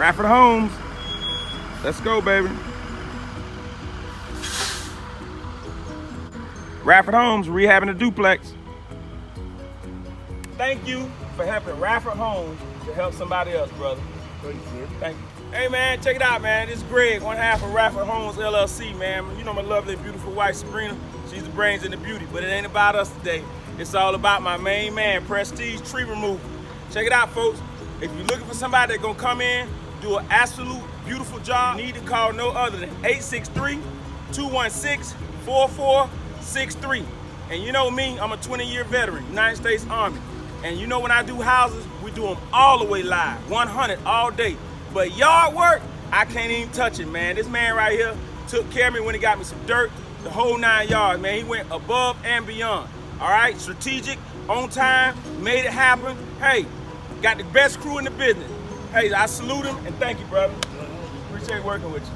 Radford Homes. Let's go, baby. Radford Homes, rehabbing a duplex. Thank you for helping Radford Homes to help somebody else, brother. Thank you. Hey, man, check it out, man. This is Greg, one half of Radford Homes, L.L.C, man. You know my lovely, beautiful wife, Sabrina. She's the brains and the beauty, but it ain't about us today. It's all about my main man, Prestige Tree Removal. Check it out, folks. If you're looking for somebody that's gonna come in, do an absolute beautiful job, you need to call no other than 863-216-4463. And you know me, I'm a 20-year veteran, United States Army. And you know when I do houses, we do them all the way live, 100 all day. But yard work, I can't even touch it, man. This man right here took care of me when he got me some dirt, the whole 9 yards, man. He went above and beyond. All right, strategic, on time, made it happen. Hey, got the best crew in the business. Hey, I salute him and thank you, brother. Appreciate working with you.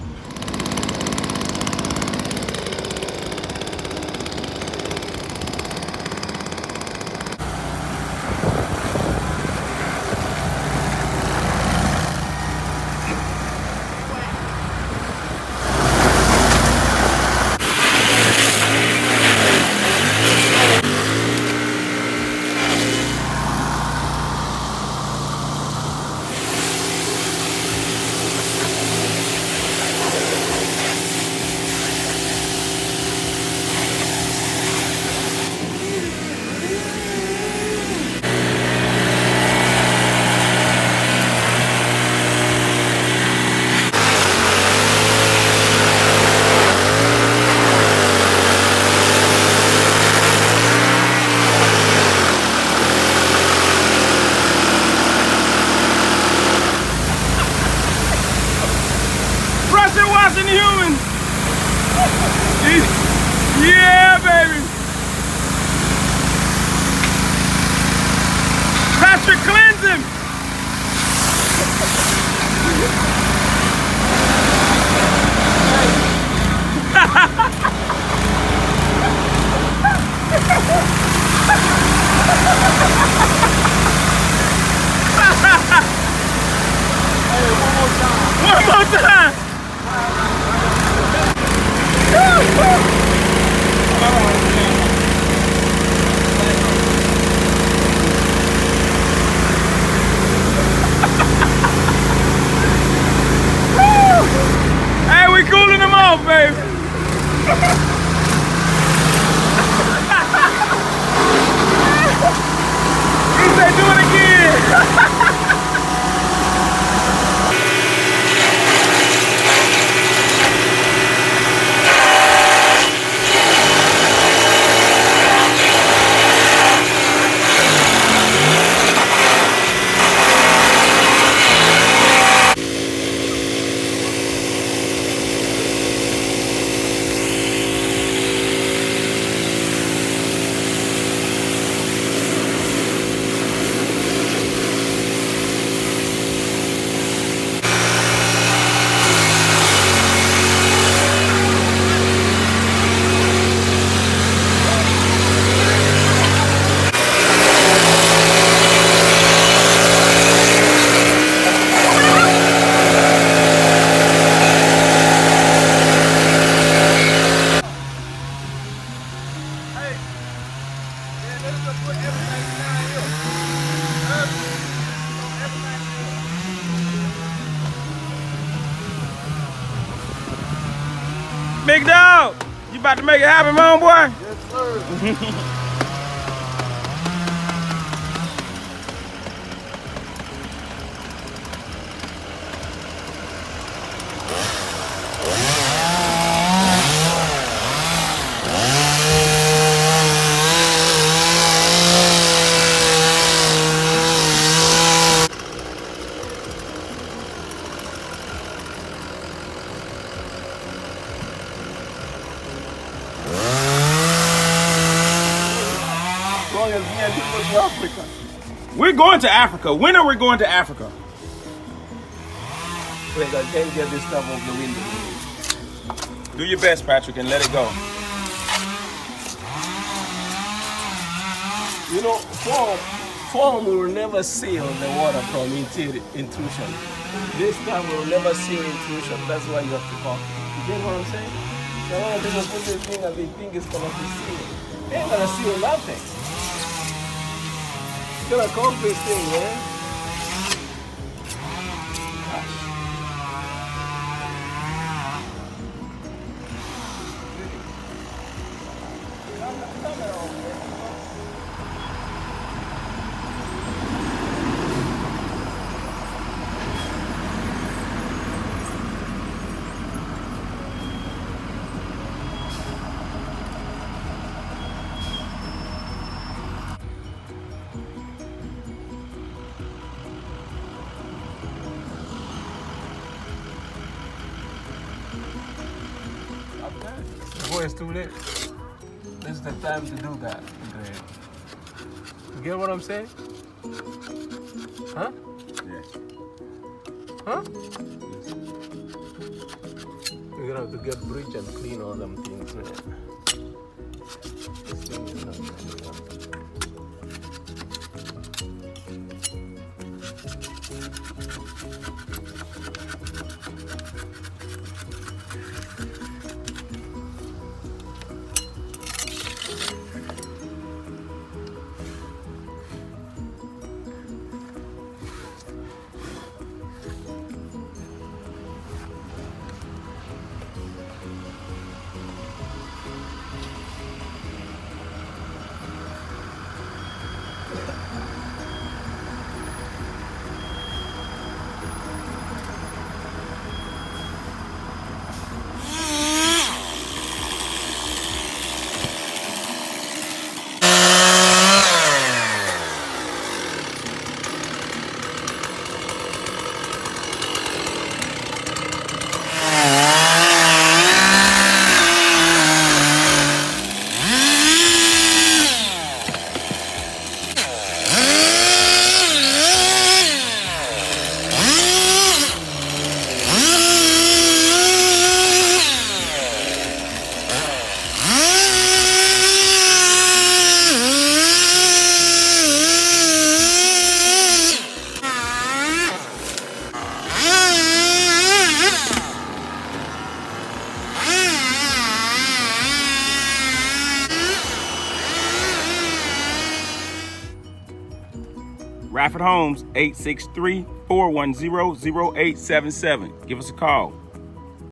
Washing humans. Yeah, baby. Patrick, cleanse him. Hey, one more time. One more time. Hey, we cooling them off, baby. He said, do it again. Big dog, you about to make it happen, my homeboy? Yes, sir. We're going to Africa. When are we going to Africa? Wait, I can't get this stuff off the window. Do your best, Patrick, and let it go. You know, foam will never seal the water from intrusion. This stuff will never seal intrusion. That's why you have to pump. You get what I'm saying? So a lot of people put this thing and they think it's gonna be sealed. It ain't gonna seal nothing. It's gonna concrete thing, man. Before it's too late, this is the time to do that. You get what I'm saying? Huh? Yes. Huh? We're gonna have to get bridge and clean all them things, man. This thing is not gonna be done. RadfordHomes, 863-410-0877. Give us a call.